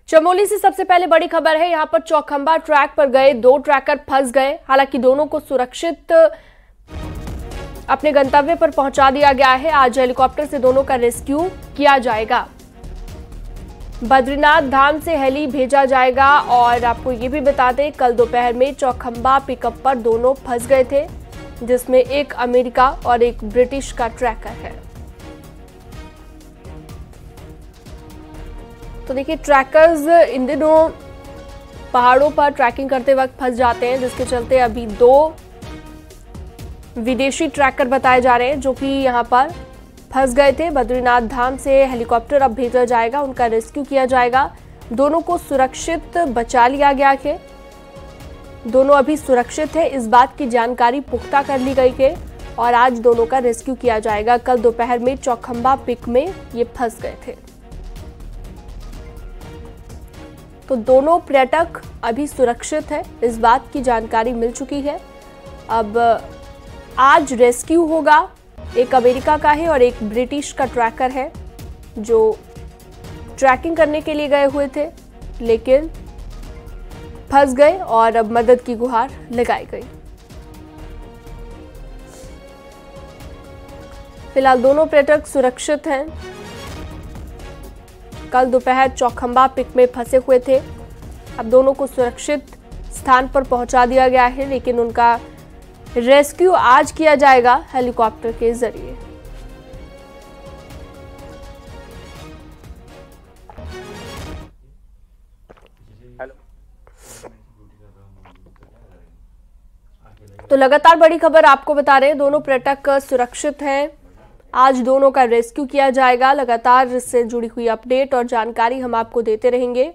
चमोली से सबसे पहले बड़ी खबर है। यहां पर चौखंबा ट्रैक पर गए दो ट्रैकर फंस गए। हालांकि दोनों को सुरक्षित अपने गंतव्य पर पहुंचा दिया गया है। आज हेलीकॉप्टर से दोनों का रेस्क्यू किया जाएगा। बद्रीनाथ धाम से हेली भेजा जाएगा। और आपको ये भी बता दें, कल दोपहर में चौखंबा पिकअप पर दोनों फंस गए थे, जिसमें एक अमेरिका और एक ब्रिटिश का ट्रैकर है। तो देखिए, ट्रैकर्स इन दिनों पहाड़ों पर ट्रैकिंग करते वक्त फंस जाते हैं, जिसके चलते अभी दो विदेशी ट्रैकर बताए जा रहे हैं जो कि यहां पर फंस गए थे। बद्रीनाथ धाम से हेलीकॉप्टर अब भेजा जाएगा, उनका रेस्क्यू किया जाएगा। दोनों को सुरक्षित बचा लिया गया है। दोनों अभी सुरक्षित है, इस बात की जानकारी पुख्ता कर ली गई है और आज दोनों का रेस्क्यू किया जाएगा। कल दोपहर में चौखंबा पिक में ये फंस गए थे। तो दोनों पर्यटक अभी सुरक्षित है, इस बात की जानकारी मिल चुकी है। अब आज रेस्क्यू होगा। एक अमेरिका का है और एक ब्रिटिश का ट्रैकर है जो ट्रैकिंग करने के लिए गए हुए थे, लेकिन फंस गए और अब मदद की गुहार लगाई गई। फिलहाल दोनों पर्यटक सुरक्षित हैं। कल दोपहर चौखंबा पिक में फंसे हुए थे। अब दोनों को सुरक्षित स्थान पर पहुंचा दिया गया है, लेकिन उनका रेस्क्यू आज किया जाएगा हेलीकॉप्टर के जरिए। तो लगातार बड़ी खबर आपको बता रहे हैं, दोनों पर्यटक सुरक्षित हैं। आज दोनों का रेस्क्यू किया जाएगा। लगातार इससे जुड़ी हुई अपडेट और जानकारी हम आपको देते रहेंगे।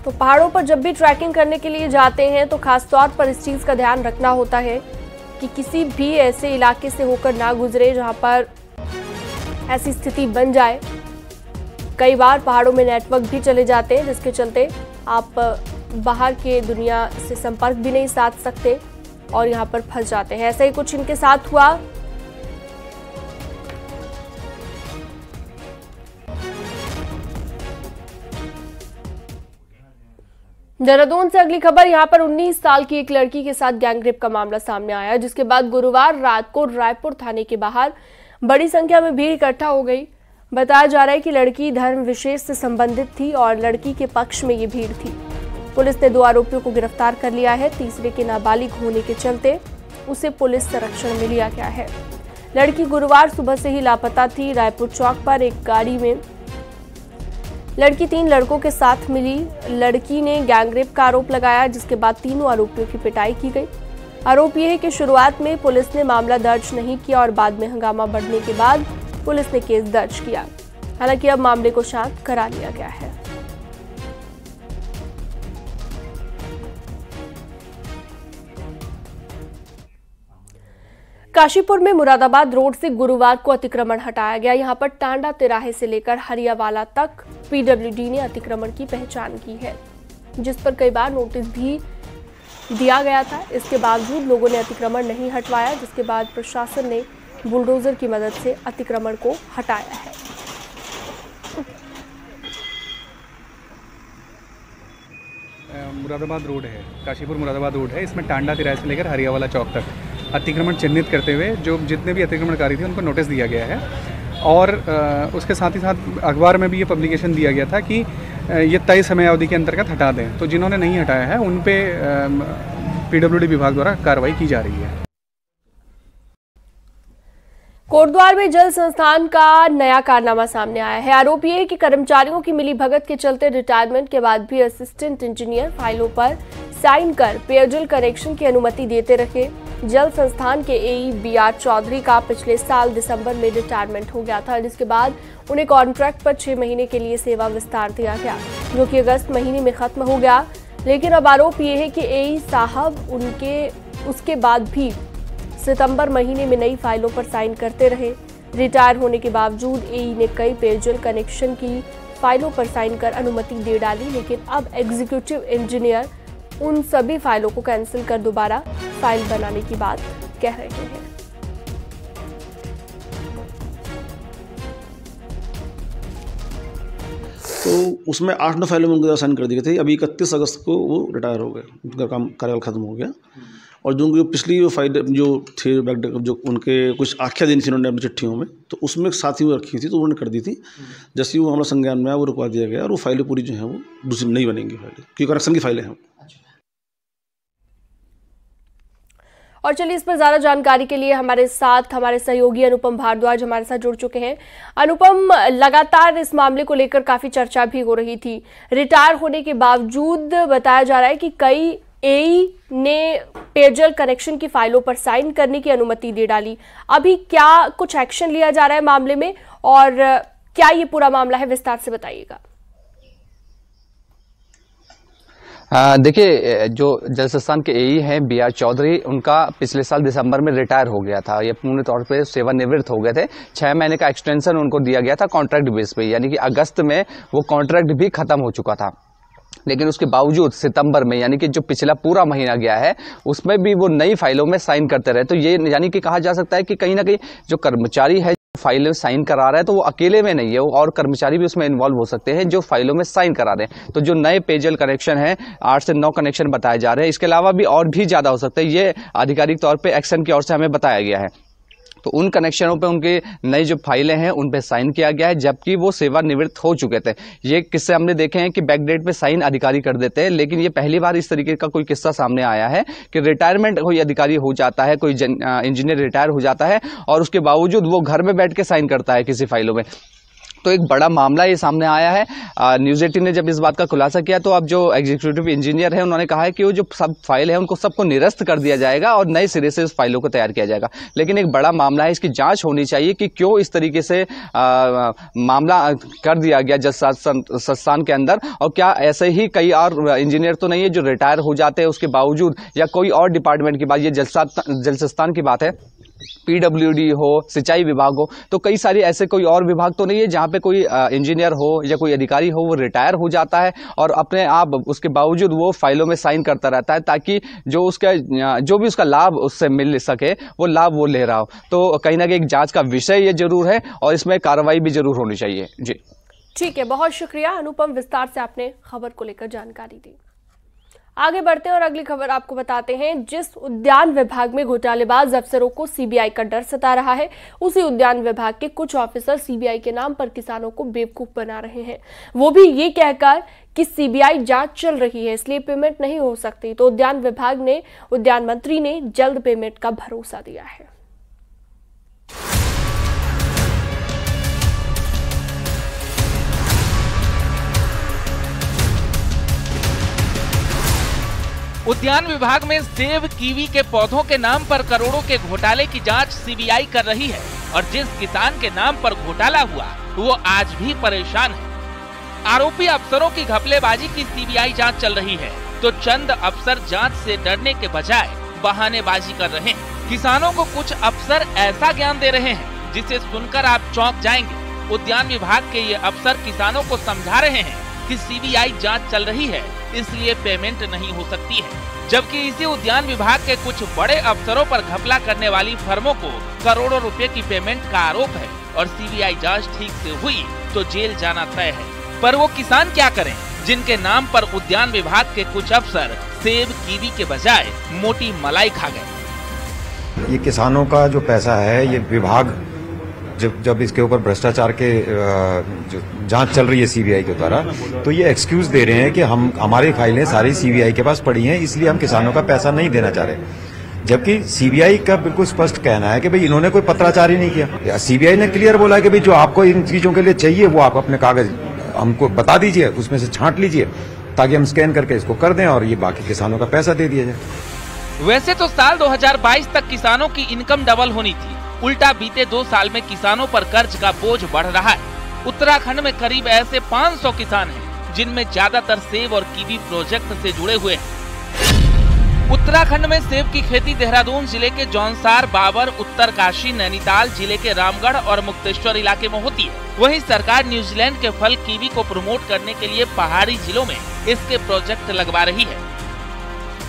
तो पहाड़ों पर जब भी ट्रैकिंग करने के लिए जाते हैं तो खास तौर पर इस चीज का ध्यान रखना होता है कि किसी भी ऐसे इलाके से होकर ना गुजरे जहां पर ऐसी स्थिति बन जाए। कई बार पहाड़ों में नेटवर्क भी चले जाते हैं, जिसके चलते आप बाहर के दुनिया से संपर्क भी नहीं साध सकते और यहां पर फंस जाते हैं। ऐसा ही कुछ इनके साथ हुआ। देहरादून से अगली खबर। यहां पर 19 साल की एक लड़की के साथ गैंगरेप का मामला सामने आया, जिसके बाद गुरुवार रात को रायपुर थाने के बाहर बड़ी संख्या में भीड़ इकट्ठा हो गई। बताया जा रहा है कि लड़की धर्म विशेष से संबंधित थी और लड़की के पक्ष में ये भीड़ थी। पुलिस ने 2 आरोपियों को गिरफ्तार कर लिया है। तीसरे के नाबालिग होने के चलते उसे पुलिस संरक्षण में लिया गया है। लड़की गुरुवार सुबह से ही लापता थी। रायपुर चौक पर एक गाड़ी में लड़की 3 लड़कों के साथ मिली। लड़की ने गैंगरेप का आरोप लगाया, जिसके बाद तीनों आरोपियों की पिटाई की गई। आरोप यह है कि शुरुआत में पुलिस ने मामला दर्ज नहीं किया और बाद में हंगामा बढ़ने के बाद पुलिस ने केस दर्ज किया। हालांकि अब मामले को शांत करा लिया गया है। काशीपुर में मुरादाबाद रोड से गुरुवार को अतिक्रमण हटाया गया। यहां पर टांडा तिराहे से लेकर हरियावाला तक पीडब्ल्यूडी ने अतिक्रमण की पहचान की है, जिस पर कई बार नोटिस भी दिया गया था। इसके बावजूद लोगों ने अतिक्रमण नहीं हटवाया, जिसके बाद प्रशासन ने बुलडोजर की मदद से अतिक्रमण को हटाया है। मुरादाबाद रोड है, काशीपुर मुरादाबाद रोड है। इसमें टांडा तिराहे से लेकर हरियावाला चौक तक अतिक्रमण चिन्हित करते हुए जो जितने भी अतिक्रमणकारी थे उनको नोटिस दिया गया है। और उसके साथ ही साथ अखबार में भी ये पब्लिकेशन दिया गया था कि ये तय समय अवधि के अंतर्गत हटा दें। तो जिन्होंने नहीं हटाया है उन पे पीडब्ल्यूडी विभाग द्वारा कार्रवाई की जा रही है। कोटद्वार में जल संस्थान का नया कारनामा सामने आया है। आरोप यह है कि कर्मचारियों की मिलीभगत के चलते रिटायरमेंट के बाद भी असिस्टेंट इंजीनियर फाइलों पर साइन कर पेयजल कनेक्शन की अनुमति देते रहे। जल संस्थान के एई बीआर चौधरी का पिछले साल दिसंबर में रिटायरमेंट हो गया था, जिसके बाद उन्हें कॉन्ट्रैक्ट पर 6 महीने के लिए सेवा विस्तार दिया गया, जो कि अगस्त महीने में खत्म हो गया। लेकिन अब आरोप यह है कि एई साहब उसके बाद भी सितंबर महीने में नई फाइलों पर साइन करते रहे। रिटायर होने के बावजूद एई ने कई पेयजल कनेक्शन की फाइलों पर साइन कर अनुमति दे डाली, लेकिन अब एग्जीक्यूटिव इंजीनियर उन सभी फाइलों को कैंसिल कर दोबारा फाइल बनाने की बात कह रहे हैं। तो उसमें 8-9 फाइलों में उनके साइन कर दी गई थी। अभी 31 अगस्त को वो रिटायर हो गए, उनका काम कार्यकाल खत्म हो गया। और जो पिछली फाइल जो थे जो उनके कुछ आख्या दिन थी उन्होंने अपनी चिट्ठियों में, तो उसमें साथ ही वो रखी थी, तो उन्होंने कर दी थी। जैसे ही वो मामला संज्ञान में आया, वो रुकवा दिया गया और वो फाइलें पूरी जो हैं वो दूसरी नहीं बनेंगी फाइलें, क्योंकि करेक्शन की फाइलें हैं। और चलिए इस पर ज्यादा जानकारी के लिए हमारे सहयोगी अनुपम भारद्वाज हमारे साथ जुड़ चुके हैं। अनुपम, लगातार इस मामले को लेकर काफी चर्चा भी हो रही थी। रिटायर होने के बावजूद बताया जा रहा है कि कई एई ने पेयजल कनेक्शन की फाइलों पर साइन करने की अनुमति दे डाली। अभी क्या कुछ एक्शन लिया जा रहा है मामले में, और क्या ये पूरा मामला है, विस्तार से बताइएगा। देखिए, जो जल संस्थान के एई हैं BR चौधरी, उनका पिछले साल दिसंबर में रिटायर हो गया था। ये पूर्ण तौर पे सेवानिवृत्त हो गए थे। 6 महीने का एक्सटेंशन उनको दिया गया था कॉन्ट्रैक्ट बेस पे, यानी कि अगस्त में वो कॉन्ट्रैक्ट भी खत्म हो चुका था। लेकिन उसके बावजूद सितंबर में, यानी कि जो पिछला पूरा महीना गया है, उसमें भी वो नई फाइलों में साइन करते रहे। तो ये यानी कि कहा जा सकता है कि कहीं ना कहीं जो कर्मचारी है फाइल साइन करा रहा है, तो वो अकेले में नहीं है, और कर्मचारी भी उसमें इन्वॉल्व हो सकते हैं जो फाइलों में साइन करा रहे हैं। तो जो नए पेयजल कनेक्शन है, 8 से 9 कनेक्शन बताए जा रहे हैं। इसके अलावा भी और भी ज्यादा हो सकते हैं, ये आधिकारिक तौर पे एक्शन की ओर से हमें बताया गया है। तो उन कनेक्शनों पे उनके नई जो फाइलें हैं उन पे साइन किया गया है, जबकि वो सेवानिवृत्त हो चुके थे। ये किस्से हमने देखे हैं कि बैकडेट पे साइन अधिकारी कर देते हैं, लेकिन ये पहली बार इस तरीके का कोई किस्सा सामने आया है कि रिटायरमेंट कोई अधिकारी हो जाता है, कोई इंजीनियर रिटायर हो जाता है और उसके बावजूद वो घर में बैठ के साइन करता है किसी फाइलों में। तो एक बड़ा मामला ये सामने आया है। न्यूज़ 18 ने जब इस बात का खुलासा किया, तो अब जो एग्जीक्यूटिव इंजीनियर है उन्होंने कहा है कि वो जो सब फाइल है उनको सबको निरस्त कर दिया जाएगा और नए सिरे से उस फाइलों को तैयार किया जाएगा। लेकिन एक बड़ा मामला है, इसकी जांच होनी चाहिए कि क्यों इस तरीके से मामला कर दिया गया जल संस्थान के अंदर, और क्या ऐसे ही कई और इंजीनियर तो नहीं है जो रिटायर हो जाते हैं उसके बावजूद, या कोई और डिपार्टमेंट की बात, ये जल संस्थान की बात है, PWD हो, सिंचाई विभाग हो, तो कई सारे ऐसे कोई और विभाग तो नहीं है जहां पे कोई इंजीनियर हो या कोई अधिकारी हो वो रिटायर हो जाता है और अपने आप उसके बावजूद वो फाइलों में साइन करता रहता है, ताकि जो भी उसका लाभ उससे मिल सके वो लाभ वो ले रहा हो। तो कहीं ना कहीं एक जांच का विषय ये जरूर है और इसमें कार्रवाई भी जरूर होनी चाहिए। जी ठीक है, बहुत शुक्रिया अनुपम, विस्तार से आपने खबर को लेकर जानकारी दी। आगे बढ़ते हैं और अगली खबर आपको बताते हैं। जिस उद्यान विभाग में घोटालेबाज अफसरों को सीबीआई का डर सता रहा है, उसी उद्यान विभाग के कुछ ऑफिसर सीबीआई के नाम पर किसानों को बेवकूफ बना रहे हैं, वो भी ये कहकर कि सीबीआई जांच चल रही है इसलिए पेमेंट नहीं हो सकती। तो उद्यान विभाग ने उद्यान मंत्री ने जल्द पेमेंट का भरोसा दिया है। उद्यान विभाग में सेब कीवी के पौधों के नाम पर करोड़ों के घोटाले की जांच सीबीआई कर रही है, और जिस किसान के नाम पर घोटाला हुआ वो आज भी परेशान है। आरोपी अफसरों की घपलेबाजी की सीबीआई जांच चल रही है, तो चंद अफसर जांच से डरने के बजाय बहानेबाजी कर रहे हैं। किसानों को कुछ अफसर ऐसा ज्ञान दे रहे हैं जिसे सुनकर आप चौंक जाएंगे। उद्यान विभाग के ये अफसर किसानों को समझा रहे हैं कि सीबीआई जांच चल रही है इसलिए पेमेंट नहीं हो सकती है, जबकि इसी उद्यान विभाग के कुछ बड़े अफसरों पर घपला करने वाली फर्मों को करोड़ों रुपए की पेमेंट का आरोप है, और सीबीआई जांच ठीक से हुई तो जेल जाना तय है। पर वो किसान क्या करें जिनके नाम पर उद्यान विभाग के कुछ अफसर सेब कीवी के बजाय मोटी मलाई खा गए। ये किसानों का जो पैसा है, ये विभाग जब इसके ऊपर भ्रष्टाचार के जो जांच चल रही है सीबीआई के द्वारा, तो ये एक्सक्यूज दे रहे हैं कि हमारी फाइलें सारी सीबीआई के पास पड़ी हैं, इसलिए हम किसानों का पैसा नहीं देना चाह रहे। जबकि सीबीआई का बिल्कुल स्पष्ट कहना है कि भाई इन्होंने कोई पत्राचार ही नहीं किया। सीबीआई ने क्लियर बोला कि भाई जो आपको इन चीजों के लिए चाहिए वो आप अपने कागज हमको बता दीजिए, उसमें से छांट लीजिए ताकि हम स्कैन करके इसको कर दें और ये बाकी किसानों का पैसा दे दिया जाए। वैसे तो साल 2022 तक किसानों की इनकम डबल होनी थी, उल्टा बीते 2 साल में किसानों पर कर्ज का बोझ बढ़ रहा है। उत्तराखंड में करीब ऐसे 500 किसान हैं जिनमें ज्यादातर सेब और कीवी प्रोजेक्ट से जुड़े हुए हैं। उत्तराखंड में सेब की खेती देहरादून जिले के जौनसार, बाबर, उत्तरकाशी, नैनीताल जिले के रामगढ़ और मुक्तेश्वर इलाके में होती है। वहीं सरकार न्यूजीलैंड के फल कीवी को प्रमोट करने के लिए पहाड़ी जिलों में इसके प्रोजेक्ट लगवा रही है।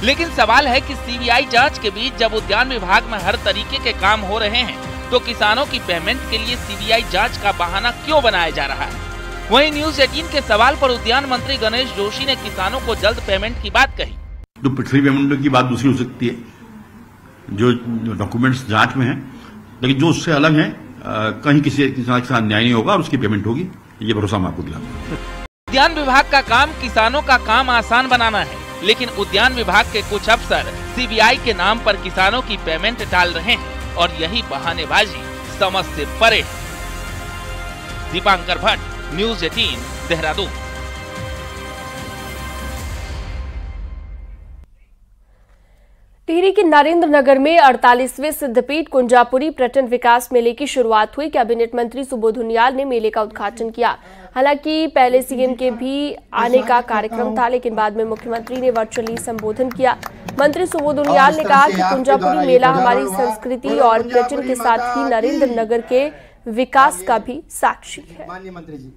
लेकिन सवाल है कि सीबीआई जांच के बीच जब उद्यान विभाग में हर तरीके के काम हो रहे हैं तो किसानों की पेमेंट के लिए सीबीआई जांच का बहाना क्यों बनाया जा रहा है। वहीं न्यूज 18 के सवाल पर उद्यान मंत्री गणेश जोशी ने किसानों को जल्द पेमेंट की बात कही। तो पिछली पेमेंट की बात दूसरी हो सकती है, जो डॉक्यूमेंट्स जांच में है, लेकिन जो उससे अलग है कहीं किसी किसान के साथ अन्याय नहीं होगा और उसकी पेमेंट होगी, ये भरोसा मैं आपको दिलाता हूं। उद्यान विभाग का काम किसानों का काम आसान बनाना है, लेकिन उद्यान विभाग के कुछ अफसर सीबीआई के नाम पर किसानों की पेमेंट टाल रहे हैं और यही बहानेबाजी समझ से परे है। दीपांकर भट्ट, न्यूज 18, देहरादून। टिहरी के नरेंद्र नगर में 48वें सिद्धपीठ कुंजापुरी पर्यटन विकास मेले की शुरुआत हुई। कैबिनेट मंत्री सुबोध उनियाल ने मेले का उद्घाटन किया। हालांकि पहले सीएम के भी आने का कार्यक्रम था, लेकिन बाद में मुख्यमंत्री ने वर्चुअली संबोधन किया। मंत्री सुबोध उनियाल ने कहा कि कुंजापुरी मेला हमारी संस्कृति और पर्यटन के साथ ही नरेंद्र नगर के विकास का भी साक्षी है। माननीय मंत्री जी,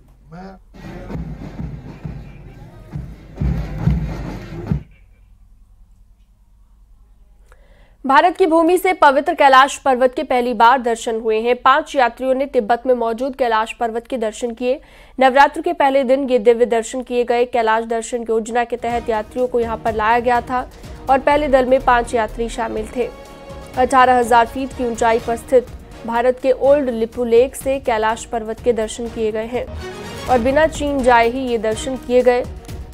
भारत की भूमि से पवित्र कैलाश पर्वत के पहली बार दर्शन हुए हैं। 5 यात्रियों ने तिब्बत में मौजूद कैलाश पर्वत के दर्शन किए। नवरात्र के पहले दिन ये दिव्य दर्शन किए गए। कैलाश दर्शन योजना के तहत यात्रियों को यहां पर लाया गया था और पहले दल में 5 यात्री शामिल थे। 18,000 फीट की ऊंचाई पर स्थित भारत के ओल्ड लिपू लेक से कैलाश पर्वत के दर्शन किए गए हैं और बिना चीन जाए ही ये दर्शन किए गए।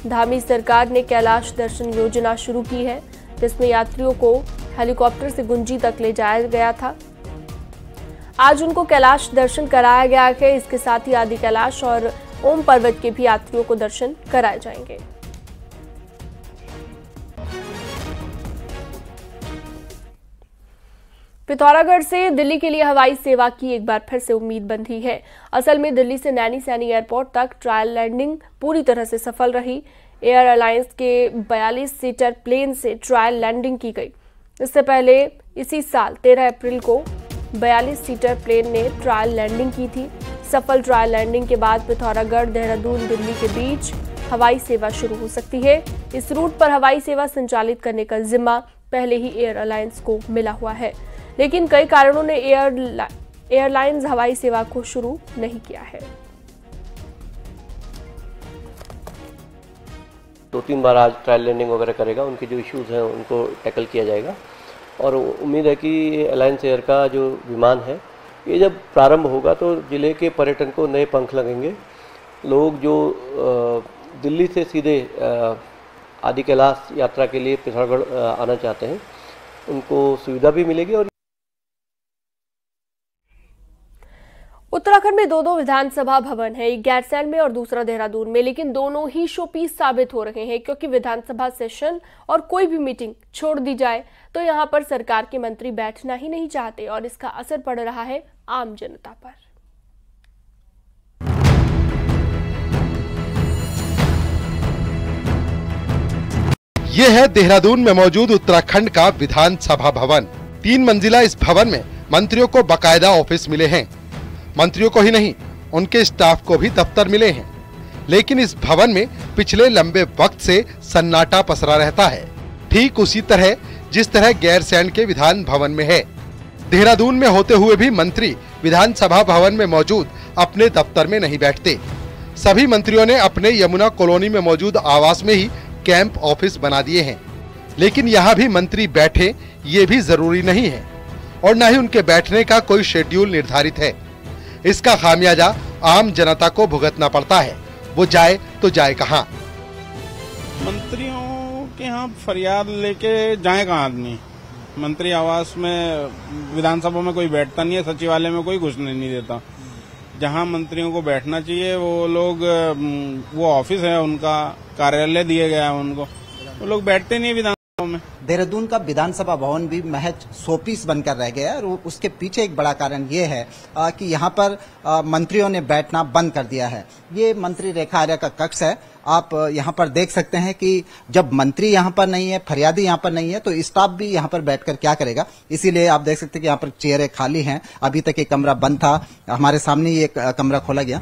धामी सरकार ने कैलाश दर्शन योजना शुरू की है, जिसमें यात्रियों को हेलीकॉप्टर से गुंजी तक ले जाया गया था। आज उनको कैलाश दर्शन कराया गया है। इसके साथ ही आदि कैलाश और ओम पर्वत के भी यात्रियों को दर्शन कराए जाएंगे। पिथौरागढ़ से दिल्ली के लिए हवाई सेवा की एक बार फिर से उम्मीद बंधी है। असल में दिल्ली से नैनी सैनी एयरपोर्ट तक ट्रायल लैंडिंग पूरी तरह से सफल रही। एयर अलायंस के 42 सीटर प्लेन से ट्रायल लैंडिंग की गई। इससे पहले इसी साल 13 अप्रैल को 42 सीटर प्लेन ने ट्रायल लैंडिंग की थी। सफल ट्रायल लैंडिंग के बाद पिथौरागढ़, देहरादून, दिल्ली के बीच हवाई सेवा शुरू हो सकती है। इस रूट पर हवाई सेवा संचालित करने का जिम्मा पहले ही एयर अलायंस को मिला हुआ है, लेकिन कई कारणों ने एयरलाइंस हवाई सेवा को शुरू नहीं किया है। 2-3 बार आज ट्रायल लैंडिंग वगैरह करेगा, उनके जो इश्यूज हैं उनको टैकल किया जाएगा और उम्मीद है कि अलायंस एयर का जो विमान है ये जब प्रारंभ होगा तो ज़िले के पर्यटन को नए पंख लगेंगे। लोग जो दिल्ली से सीधे आदि कैलाश यात्रा के लिए पिथौरागढ़ आना चाहते हैं उनको सुविधा भी मिलेगी। और उत्तराखंड में 2 विधानसभा भवन है, एक गैरसैंण में और दूसरा देहरादून में, लेकिन दोनों ही शोपीस साबित हो रहे हैं क्योंकि विधानसभा सेशन और कोई भी मीटिंग छोड़ दी जाए तो यहां पर सरकार के मंत्री बैठना ही नहीं चाहते और इसका असर पड़ रहा है आम जनता पर। यह है देहरादून में मौजूद उत्तराखंड का विधानसभा भवन। 3 मंजिला इस भवन में मंत्रियों को बाकायदा ऑफिस मिले हैं। मंत्रियों को ही नहीं, उनके स्टाफ को भी दफ्तर मिले हैं, लेकिन इस भवन में पिछले लंबे वक्त से सन्नाटा पसरा रहता है, ठीक उसी तरह जिस तरह गैरसैंण के विधान भवन में है। देहरादून में होते हुए भी मंत्री विधानसभा भवन में मौजूद अपने दफ्तर में नहीं बैठते। सभी मंत्रियों ने अपने यमुना कॉलोनी में मौजूद आवास में ही कैंप ऑफिस बना दिए हैं, लेकिन यहाँ भी मंत्री बैठे ये भी जरूरी नहीं है और न ही उनके बैठने का कोई शेड्यूल निर्धारित है। इसका खामियाजा आम जनता को भुगतना पड़ता है, वो जाए तो जाए कहाँ। मंत्रियों के यहाँ फरियाद लेके जाए कहाँ आदमी। मंत्री आवास में, विधानसभा में कोई बैठता नहीं है, सचिवालय में कोई घुसने नहीं देता। जहाँ मंत्रियों को बैठना चाहिए वो लोग, वो ऑफिस है उनका, कार्यालय दिए गया है उनको, वो लोग बैठते नहीं विधानसभा में। देहरादून का विधानसभा भवन भी महज शोपीस बनकर रह गया है और उसके पीछे एक बड़ा कारण ये है कि यहाँ पर मंत्रियों ने बैठना बंद कर दिया है। ये मंत्री रेखा आर्या का कक्ष है। आप यहाँ पर देख सकते हैं कि जब मंत्री यहाँ पर नहीं है, फरियादी यहाँ पर नहीं है, तो स्टाफ भी यहाँ पर बैठकर क्या करेगा। इसीलिए आप देख सकते हैं कि यहाँ पर चेयरें खाली हैं। अभी तक एक कमरा बंद था, हमारे सामने ही एक कमरा खोला गया।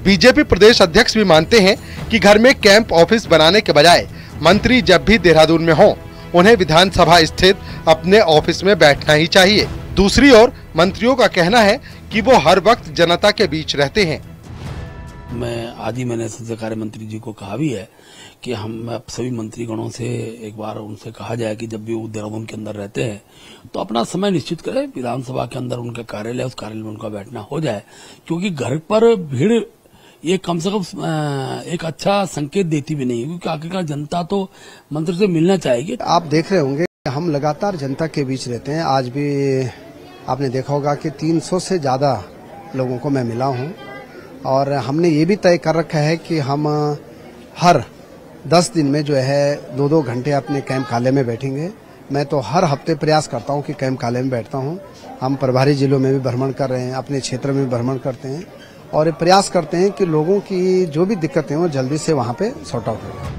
बीजेपी प्रदेश अध्यक्ष भी मानते हैं कि घर में कैंप ऑफिस बनाने के बजाय मंत्री जब भी देहरादून में हों उन्हें विधानसभा स्थित अपने ऑफिस में बैठना ही चाहिए। दूसरी ओर मंत्रियों का कहना है कि वो हर वक्त जनता के बीच रहते हैं। मैंने संसदीय कार्य मंत्री जी को कहा भी है कि हम सभी मंत्रीगणों से एक बार उनसे कहा जाए कि जब भी वो देहरादून के अंदर रहते हैं तो अपना समय निश्चित करें, विधानसभा के अंदर उनका कार्यालय, उस कार्यालय में उनका बैठना हो जाए, क्योंकि घर पर भीड़ ये कम से कम एक अच्छा संकेत देती भी नहीं, क्योंकि आखिरकार जनता तो मंत्री से मिलना चाहेगी। आप देख रहे होंगे हम लगातार जनता के बीच रहते हैं। आज भी आपने देखा होगा कि 300 से ज्यादा लोगों को मैं मिला हूं और हमने ये भी तय कर रखा है कि हम हर 10 दिन में जो है 2-2 घंटे अपने कैंप कार्यालय में बैठेंगे। मैं तो हर हफ्ते प्रयास करता हूं कि कैंप कार्यालय में बैठता हूं। हम प्रभारी जिलों में भी भ्रमण कर रहे हैं, अपने क्षेत्र में भी भ्रमण करते हैं और प्रयास करते हैं कि लोगों की जो भी दिक्कतें हो जल्दी से वहां पे सॉर्ट आउट हो।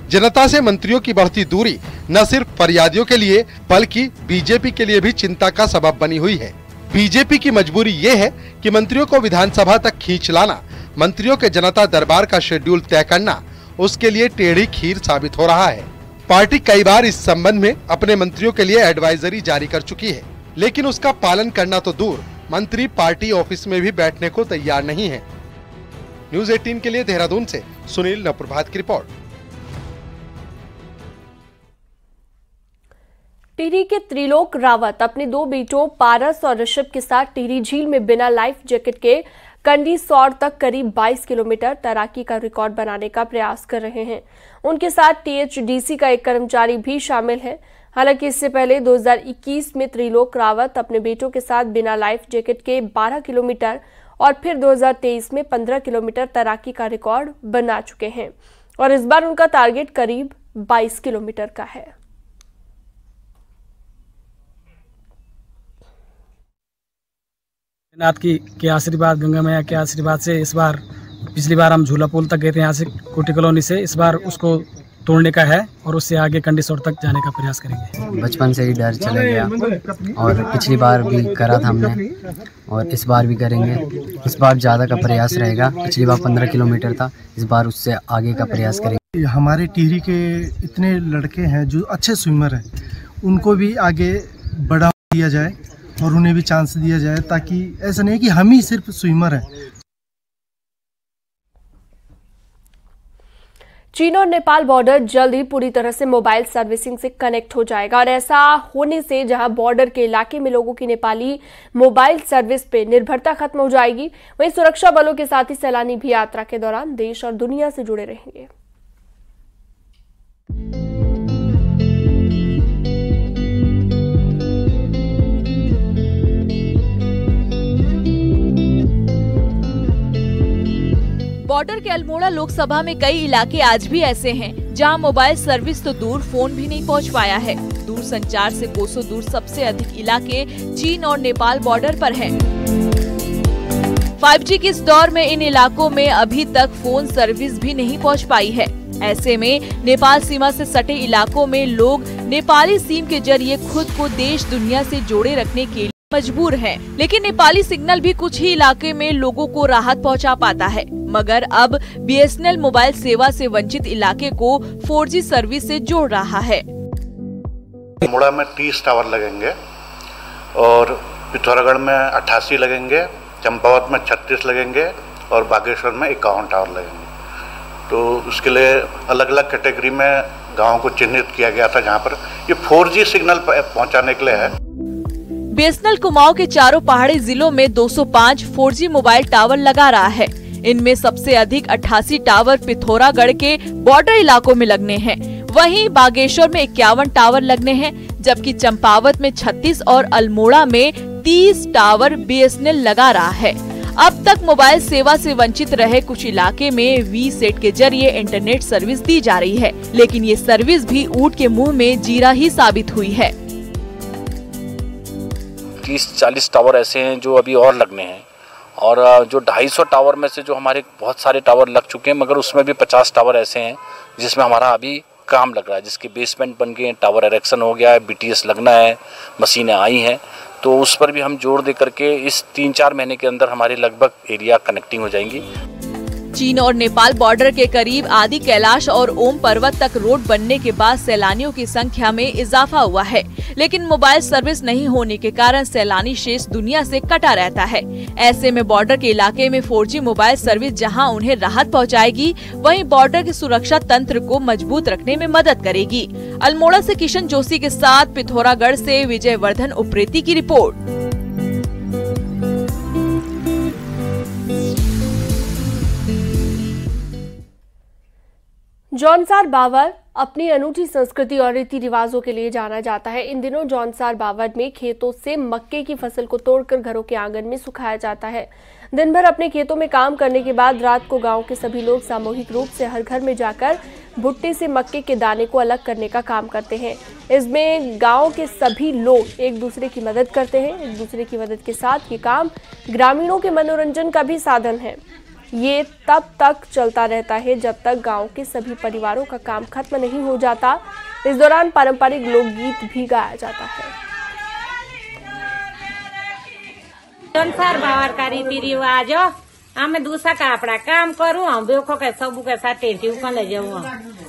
जनता से मंत्रियों की बढ़ती दूरी न सिर्फ फरियादियों के लिए बल्कि बीजेपी के लिए भी चिंता का सबब बनी हुई है। बीजेपी की मजबूरी ये है कि मंत्रियों को विधानसभा तक खींच लाना, मंत्रियों के जनता दरबार का शेड्यूल तय करना उसके लिए टेढ़ी खीर साबित हो रहा है। पार्टी कई बार इस संबंध में अपने मंत्रियों के लिए एडवाइजरी जारी कर चुकी है, लेकिन उसका पालन करना तो दूर, मंत्री पार्टी ऑफिस में भी बैठने को तैयार नहीं है। न्यूज़ 18 के लिए देहरादून से सुनील नवप्रभात की रिपोर्ट। टिहरी के त्रिलोक रावत अपने 2 बेटों पारस और ऋषभ के साथ टिहरी झील में बिना लाइफ जैकेट के कंडीसौर तक करीब 22 किलोमीटर तैराकी का रिकॉर्ड बनाने का प्रयास कर रहे हैं। उनके साथ टीएचडीसी का एक कर्मचारी भी शामिल है। हालांकि इससे पहले 2021 में त्रिलोक रावत अपने बेटों के साथ बिना लाइफ जैकेट के 12 किलोमीटर और फिर 2023 में 15 किलोमीटर तैराकी का रिकॉर्ड बना चुके हैं और इस बार उनका टारगेट करीब 22 किलोमीटर का है। नाथ के आशीर्वाद, गंगा मैया के आशीर्वाद से इस बार, पिछली बार हम झूला पुल तक गए थे यहाँ से कोटी कॉलोनी से, इस बार उसको तोड़ने का है और उससे आगे कंडीसौर तक जाने का प्रयास करेंगे। बचपन से ही डर चला गया और पिछली बार भी करा था हमने और इस बार भी करेंगे। इस बार ज़्यादा का प्रयास रहेगा। पिछली बार 15 किलोमीटर था, इस बार उससे आगे का प्रयास करेंगे। हमारे टिहरी के इतने लड़के हैं जो अच्छे स्विमर हैं, उनको भी आगे बढ़ावा दिया जाए और उन्हें भी चांस दिया जाए, ताकि ऐसा नहीं कि हम ही सिर्फ स्विमर हैं। चीन और नेपाल बॉर्डर जल्द ही पूरी तरह से मोबाइल सर्विसिंग से कनेक्ट हो जाएगा और ऐसा होने से जहां बॉर्डर के इलाके में लोगों की नेपाली मोबाइल सर्विस पे निर्भरता खत्म हो जाएगी, वहीं सुरक्षा बलों के साथ ही सैलानी भी यात्रा के दौरान देश और दुनिया से जुड़े रहेंगे। बॉर्डर के अल्मोड़ा लोकसभा में कई इलाके आज भी ऐसे हैं जहां मोबाइल सर्विस तो दूर, फोन भी नहीं पहुंच पाया है। दूर संचार से कोसों दूर सबसे अधिक इलाके चीन और नेपाल बॉर्डर पर हैं। 5G के इस दौर में इन इलाकों में अभी तक फोन सर्विस भी नहीं पहुंच पाई है। ऐसे में नेपाल सीमा से सटे इलाकों में लोग नेपाली सिम के जरिए खुद को देश दुनिया से जोड़े रखने के लिए मजबूर हैं। लेकिन नेपाली सिग्नल भी कुछ ही इलाके में लोगों को राहत पहुंचा पाता है, मगर अब BSNL मोबाइल सेवा से वंचित इलाके को 4G सर्विस से जोड़ रहा है। अल्मोड़ा में 30 टावर लगेंगे और पिथौरागढ़ में 88 लगेंगे, चंपावत में 36 लगेंगे और बागेश्वर में 51 टावर लगेंगे। तो उसके लिए अलग अलग कैटेगरी में गाँव को चिन्हित किया गया था जहाँ पर ये 4G सिग्नल पहुँचाने के लिए है। BSNL कुमाऊं के चारों पहाड़ी जिलों में 205 4G मोबाइल टावर लगा रहा है। इनमें सबसे अधिक 88 टावर पिथौरागढ़ के बॉर्डर इलाकों में लगने हैं। वहीं बागेश्वर में 51 टावर लगने हैं, जबकि चंपावत में 36 और अल्मोड़ा में 30 टावर BSNL लगा रहा है। अब तक मोबाइल सेवा से वंचित रहे कुछ इलाके में VSAT के जरिए इंटरनेट सर्विस दी जा रही है, लेकिन ये सर्विस भी ऊंट के मुंह में जीरा ही साबित हुई है। 30-40 टावर ऐसे हैं जो अभी और लगने हैं और जो 250 टावर में से जो हमारे बहुत सारे टावर लग चुके हैं, मगर उसमें भी 50 टावर ऐसे हैं जिसमें हमारा अभी काम लग रहा है, जिसके बेसमेंट बन गए, टावर इरेक्शन हो गया है, BTS लगना है, मशीनें आई हैं, तो उस पर भी हम जोर दे करके इस 3-4 महीने के अंदर हमारे लगभग एरिया कनेक्टिंग हो जाएंगी। चीन और नेपाल बॉर्डर के करीब आदि कैलाश और ओम पर्वत तक रोड बनने के बाद सैलानियों की संख्या में इजाफा हुआ है, लेकिन मोबाइल सर्विस नहीं होने के कारण सैलानी शेष दुनिया से कटा रहता है। ऐसे में बॉर्डर के इलाके में 4G मोबाइल सर्विस जहां उन्हें राहत पहुंचाएगी, वहीं बॉर्डर के सुरक्षा तंत्र को मजबूत रखने में मदद करेगी। अल्मोड़ा से किशन जोशी के साथ पिथौरागढ़ से विजय वर्धन उप्रेती की रिपोर्ट। जौनसार बावर अपनी अनूठी संस्कृति और रीति रिवाजों के लिए जाना जाता है। इन दिनों जौनसार बावर में खेतों से मक्के की फसल को तोड़कर घरों के आंगन में सुखाया जाता है। दिन भर अपने खेतों में काम करने के बाद रात को गांव के सभी लोग सामूहिक रूप से हर घर में जाकर भुट्टे से मक्के के दाने को अलग करने का काम करते हैं। इसमें गांव के सभी लोग एक दूसरे की मदद करते हैं। एक दूसरे की मदद के साथ ये काम ग्रामीणों के मनोरंजन का भी साधन है। ये तब तक चलता रहता है जब तक गांव के सभी परिवारों का काम खत्म नहीं हो जाता। इस दौरान पारंपरिक लोकगीत भी गाया जाता है। जौनसार बावर का रीति रिवाज आम दूसरा का अपना काम करूँ हम देखो के सबू के साथ टेंटी ले जाऊँ।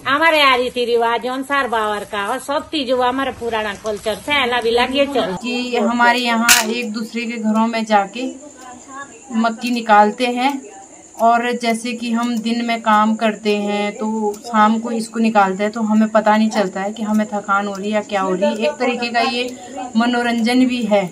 हमारे यहाँ रीति रिवाज जौनसार बावर का और सब चीज हमारे पुराना कल्चर से अलग लगे चल कि हमारे यहाँ एक दूसरे के घरों में जाके मक्की निकालते हैं और जैसे कि हम दिन में काम करते हैं तो शाम को इसको निकालते हैं तो हमें पता नहीं चलता है कि हमें थकान हो रही है या क्या हो रही है। एक तरीके का ये मनोरंजन भी है।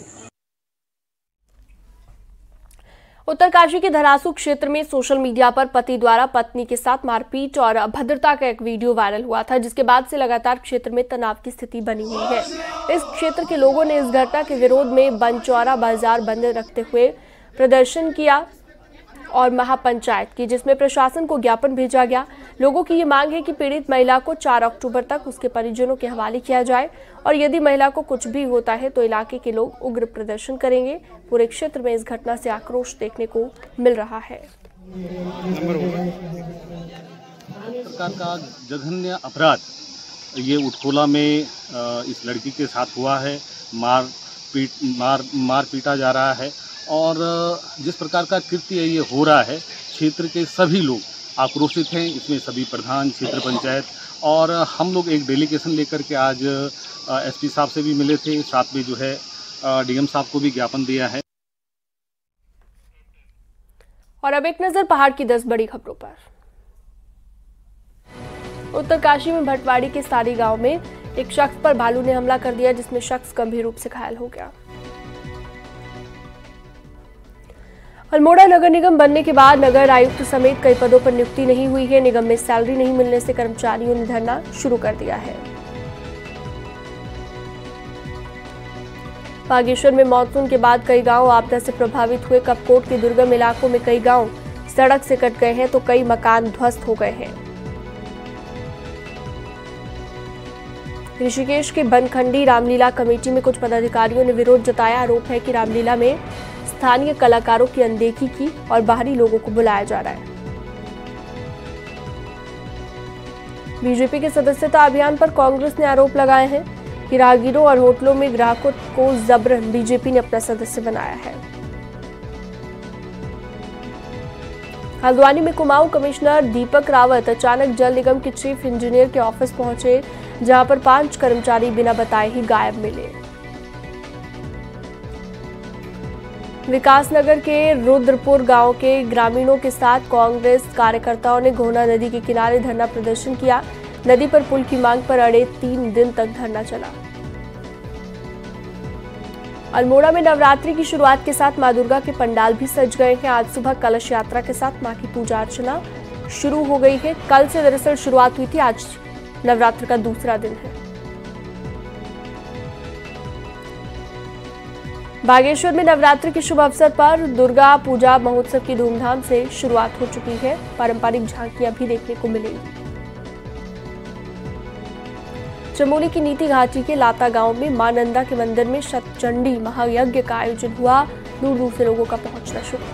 उत्तरकाशी के धरासू क्षेत्र में सोशल मीडिया पर पति द्वारा पत्नी के साथ मारपीट और अभद्रता का एक वीडियो वायरल हुआ था, जिसके बाद से लगातार क्षेत्र में तनाव की स्थिति बनी हुई है। इस क्षेत्र के लोगों ने इस घटना के विरोध में बनचौरा बाजार बंद रखते हुए प्रदर्शन किया और महापंचायत की, जिसमें प्रशासन को ज्ञापन भेजा गया। लोगों की ये मांग है कि पीड़ित महिला को 4 अक्टूबर तक उसके परिजनों के हवाले किया जाए और यदि महिला को कुछ भी होता है तो इलाके के लोग उग्र प्रदर्शन करेंगे। पूरे क्षेत्र में इस घटना से आक्रोश देखने को मिल रहा है। प्रकार का जघन्य अपराध ये उटखोला में इस लड़की के साथ हुआ है। मार पीटा जा रहा है और जिस प्रकार का कृत्य ये हो रहा है, क्षेत्र के सभी लोग आक्रोशित हैं। इसमें सभी प्रधान, क्षेत्र पंचायत और हम लोग एक डेलीगेशन लेकर के आज एसपी साहब से भी मिले थे, साथ में जो है डीएम साहब को भी ज्ञापन दिया है। और अब एक नजर पहाड़ की 10 बड़ी खबरों पर। उत्तरकाशी में भटवाड़ी के सारी गांव में एक शख्स पर भालू ने हमला कर दिया, जिसमें शख्स गंभीर रूप से घायल हो गया। अल्मोड़ा नगर निगम बनने के बाद नगर आयुक्त समेत कई पदों पर नियुक्ति नहीं हुई है। निगम में सैलरी नहीं मिलने से कर्मचारियों ने धरना शुरू कर दिया है। बागेश्वर में मानसून के बाद कई गांव आपदा से प्रभावित हुए। कपकोट के दुर्गम इलाकों में कई गांव सड़क से कट गए हैं तो कई मकान ध्वस्त हो गए हैं। ऋषिकेश के बनखंडी रामलीला कमेटी में कुछ पदाधिकारियों ने विरोध जताया। आरोप है कि रामलीला में स्थानीय कलाकारों की अनदेखी की और बाहरी लोगों को बुलाया जा रहा है। बीजेपी के सदस्यता अभियान पर कांग्रेस ने आरोप लगाए हैं कि राहगीरों और होटलों में ग्राहकों को जबरन बीजेपी ने अपना सदस्य बनाया है। हल्द्वानी में कुमाऊं कमिश्नर दीपक रावत अचानक जल निगम के चीफ इंजीनियर के ऑफिस पहुंचे, जहां पर 5 कर्मचारी बिना बताए ही गायब मिले। विकासनगर के रुद्रपुर गांव के ग्रामीणों के साथ कांग्रेस कार्यकर्ताओं ने घोना नदी के किनारे धरना प्रदर्शन किया। नदी पर पुल की मांग पर अड़े 3 दिन तक धरना चला। अल्मोड़ा में नवरात्रि की शुरुआत के साथ मां दुर्गा के पंडाल भी सज गए हैं। आज सुबह कलश यात्रा के साथ मां की पूजा अर्चना शुरू हो गई है। कल से दरअसल शुरुआत हुई थी, आज नवरात्र का दूसरा दिन है। बागेश्वर में नवरात्रि के शुभ अवसर पर दुर्गा पूजा महोत्सव की धूमधाम से शुरुआत हो चुकी है। पारंपरिक झांकियां भी देखने को मिलेंगी। चमोली की नीति घाटी के लाता गांव में मां नंदा के मंदिर में शतचंडी महायज्ञ का आयोजन हुआ। दूर दूर से लोगों का पहुंचना शुरू।